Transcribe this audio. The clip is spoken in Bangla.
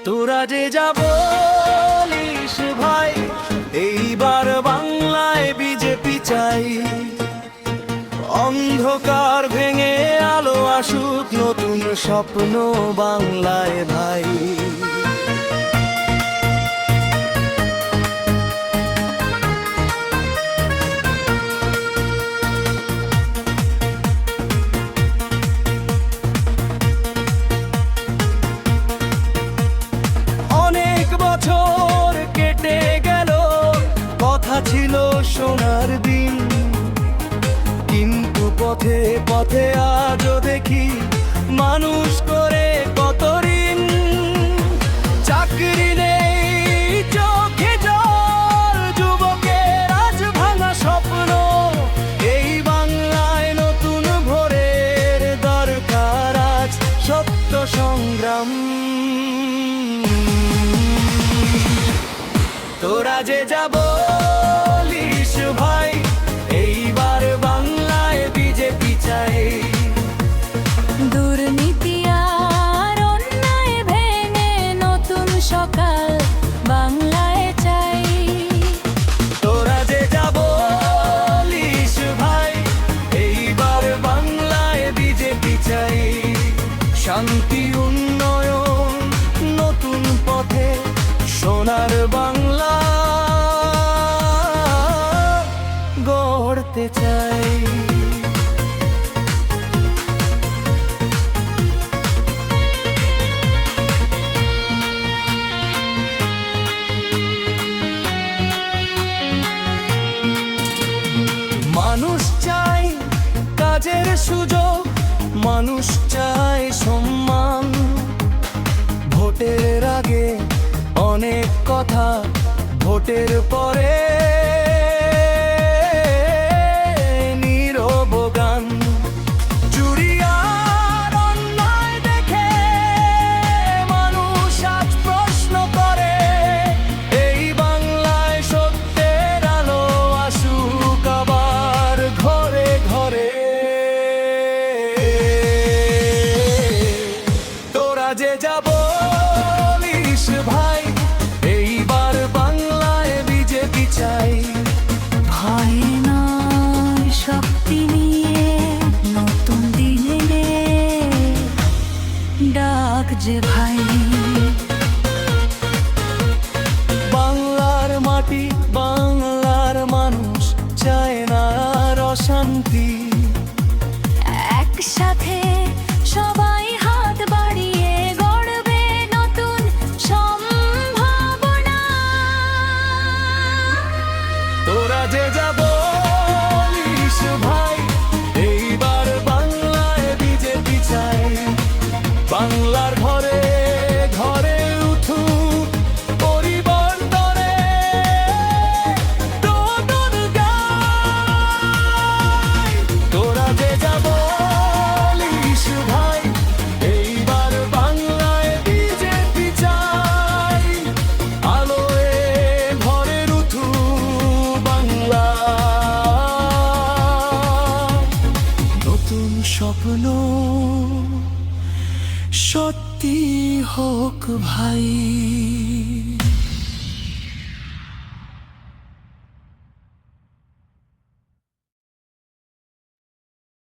তোরা যে যা বলিস ভাই, এইবার বাংলায় বিজেপি চাই। অন্ধকার ভেঙে আলো আসুক, নতুন স্বপ্ন বাংলায় ভাই। অনেক বছর কেটে গেল, কথা ছিল সোনার দিন, কিন্তু পথে পথে আজও দেখি মানুষ করে কত ঋণ। চাকরি নেই, চোখে জল, যুবকের আজ ভাঙা স্বপ্ন। এই বাংলায় নতুন ভোরের দরকার আজ, সত্য সংগ্রাম। তোরা যে যা বলিস ভাই, এইবার বাংলায় বিজেপি চাই। দুর্নীতি আর অন্যায় ভেঙে নতুন সকাল বাংলায় চাই। তোরা যে যা বলিস ভাই, এইবার বাংলায় বিজেপি চাই। শান্তি, উন্নয়ন, নতুন পথে সোনার বাংলা গড়তে চাই। মানুষ চাই কাজের সুযোগ, মানুষ চাই সম্মান। ভোটের আগে অনেক কথা, ভোটের পরে নীরব গান। চুরি আর অন্যায় দেখে মানুষ আজ প্রশ্ন করে। এই বাংলায় সত্যের আলো আসুক আবার ঘরে ঘরে। তোরা যে যা বলিস ভাই, এইবার বাংলায় বিজেপি চাই। ভয় নয়, শক্তি নিয়ে নতুন দিনে ডাক যে ভাই। বাংলার মাটি, বাংলার মানুষ চায় না আর অশান্তি। একসাথে সবাই হাত বাড়িয়ে গড়বে নতুন সম্ভাবনা। তোরা যে যা বলিস ভাই, এইবার বাংলায় বিজেপি চাই। বাংলার ঘরে ঘরে উঠুক পরিবর্তনে নতুন গান। তোরা যে যা বলিস ভাই, এইবার বাংলায় বিজেপি চাই। আলোয় ভরে উঠুক বাংলা, নতুন স্বপ্ন সত্যি হোক ভাই।